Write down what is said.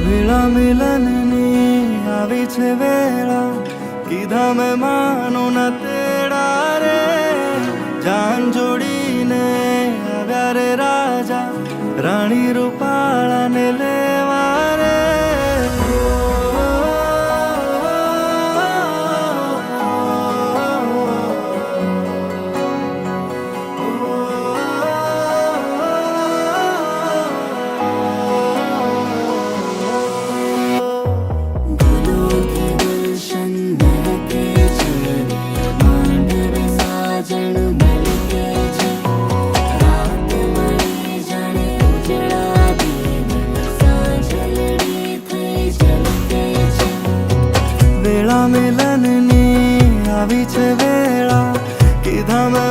વેળા મિલનની આવી છે વેળા, કીધા મેં માનો ના તેડા રે. જાન જોડીને આવ્યા રે રાજા, રાણી રૂપાળાને લેવા રે. વેળા મિલનની આવી છે વેળા, કીધા મેં